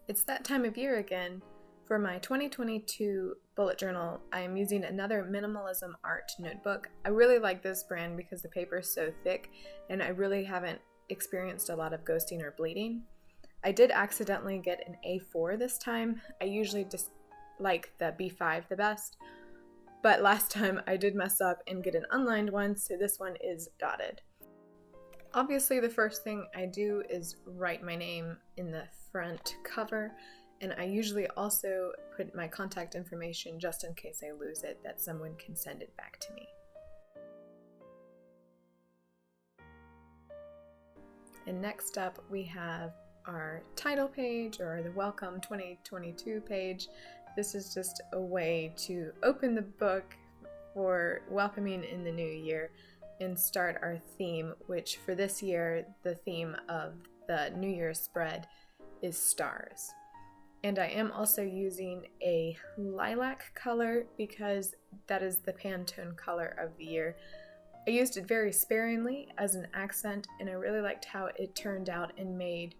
It's that time of year again. For my 2022 bullet journal, I am using another Minimalism Art notebook. I really like this brand because the paper is so thick and I really haven't experienced a lot of ghosting or bleeding. I did accidentally get an A4 this time. I usually just like the B5 the best, but last time I did mess up and get an unlined one, so this one is dotted. Obviously, the first thing I do is write my name in the front cover, and I usually also put my contact information just in case I lose it, that someone can send it back to me. And next up, we have our title page, or the Welcome 2022 page. This is just a way to open the book for welcoming in the new year and start our theme, which for this year, the theme of the New Year's spread is stars. And I am also using a lilac color because that is the Pantone color of the year. I used it very sparingly as an accent, and I really liked how it turned out and made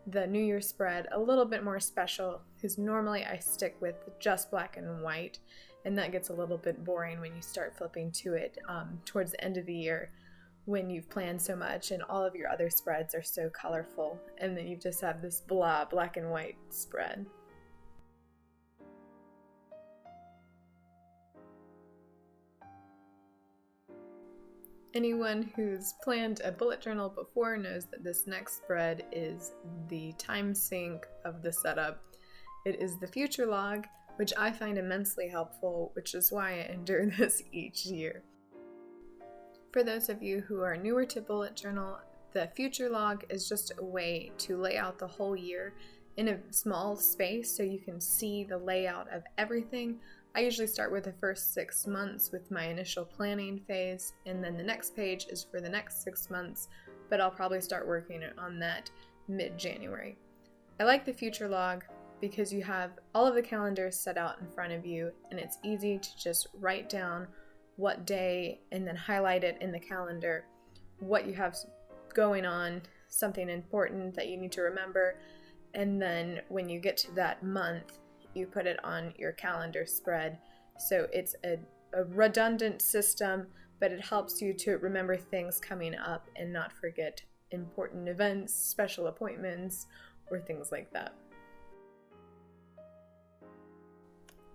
the New Year's spread a little bit more special, because normally I stick with just black and white, and that gets a little bit boring when you start flipping to it towards the end of the year when you've planned so much and all of your other spreads are so colorful, and then you just have this blah black and white spread. Anyone who's planned a bullet journal before knows that this next spread is the time sink of the setup. It is the future log, which I find immensely helpful, which is why I endure this each year. For those of you who are newer to bullet journal, the future log is just a way to lay out the whole year in a small space so you can see the layout of everything. I usually start with the first 6 months with my initial planning phase, and then the next page is for the next 6 months, but I'll probably start working on that mid-January. I like the future log because you have all of the calendars set out in front of you, and it's easy to just write down what day and then highlight it in the calendar, what you have going on, something important that you need to remember, and then when you get to that month, you put it on your calendar spread. So it's a redundant system, but it helps you to remember things coming up and not forget important events, special appointments, or things like that.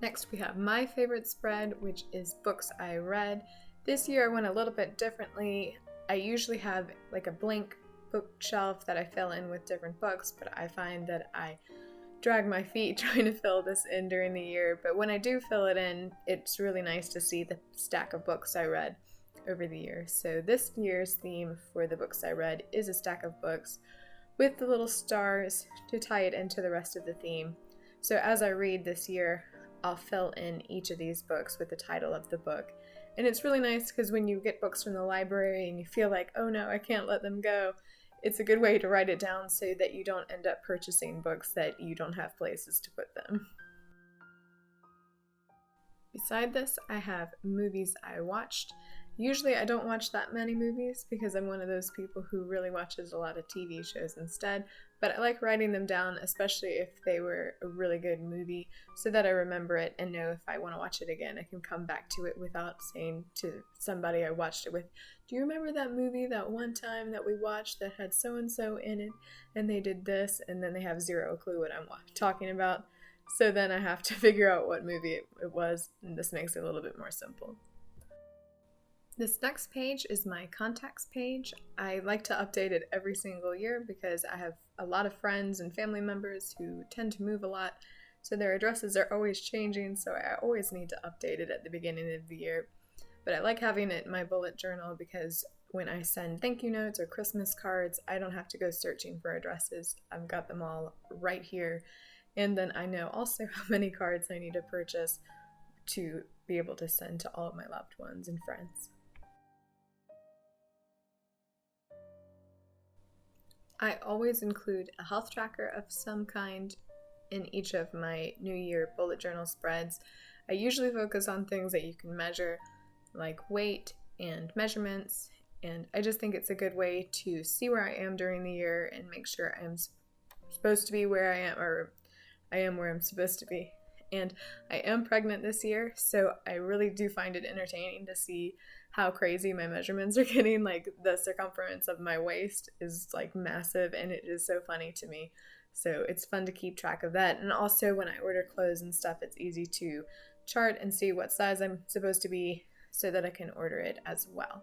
Next, we have my favorite spread, which is books I read. This year I went a little bit differently. I usually have like a blank bookshelf that I fill in with different books, but I find that I drag my feet trying to fill this in during the year. But when I do fill it in, it's really nice to see the stack of books I read over the year. So this year's theme for the books I read is a stack of books with the little stars to tie it into the rest of the theme. So as I read this year, I'll fill in each of these books with the title of the book. And it's really nice because when you get books from the library and you feel like, oh no, I can't let them go, it's a good way to write it down so that you don't end up purchasing books that you don't have places to put them. Beside this, I have movies I watched. Usually I don't watch that many movies because I'm one of those people who really watches a lot of TV shows instead, but I like writing them down, especially if they were a really good movie, so that I remember it and know if I want to watch it again, I can come back to it without saying to somebody I watched it with, do you remember that movie that one time that we watched that had so-and-so in it, and they did this, and then they have zero clue what I'm talking about, so then I have to figure out what movie it was, and this makes it a little bit more simple. This next page is my contacts page. I like to update it every single year because I have a lot of friends and family members who tend to move a lot, so their addresses are always changing, so I always need to update it at the beginning of the year. But I like having it in my bullet journal because when I send thank you notes or Christmas cards, I don't have to go searching for addresses. I've got them all right here, and then I know also how many cards I need to purchase to be able to send to all of my loved ones and friends. I always include a health tracker of some kind in each of my New Year bullet journal spreads. I usually focus on things that you can measure, like weight and measurements, and I just think it's a good way to see where I am during the year and make sure I'm supposed to be where I am, or I am where I'm supposed to be. And I am pregnant this year, so I really do find it entertaining to see how crazy my measurements are getting. Like, the circumference of my waist is like massive, and it is so funny to me. So it's fun to keep track of that. And also when I order clothes and stuff, it's easy to chart and see what size I'm supposed to be so that I can order it as well.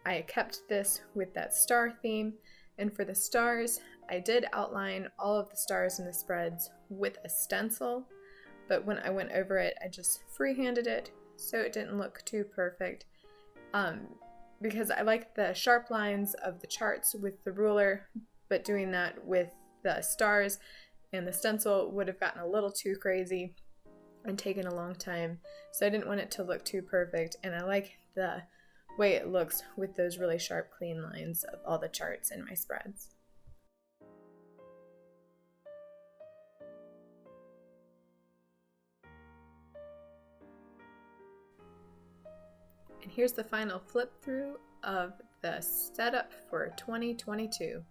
I kept this with that star theme, and for the stars, I did outline all of the stars in the spreads with a stencil, but when I went over it, I just freehanded it so it didn't look too perfect, because I like the sharp lines of the charts with the ruler, but doing that with the stars and the stencil would have gotten a little too crazy and taken a long time, so I didn't want it to look too perfect, and I like the way it looks with those really sharp, clean lines of all the charts in my spreads. And here's the final flip through of the setup for 2022.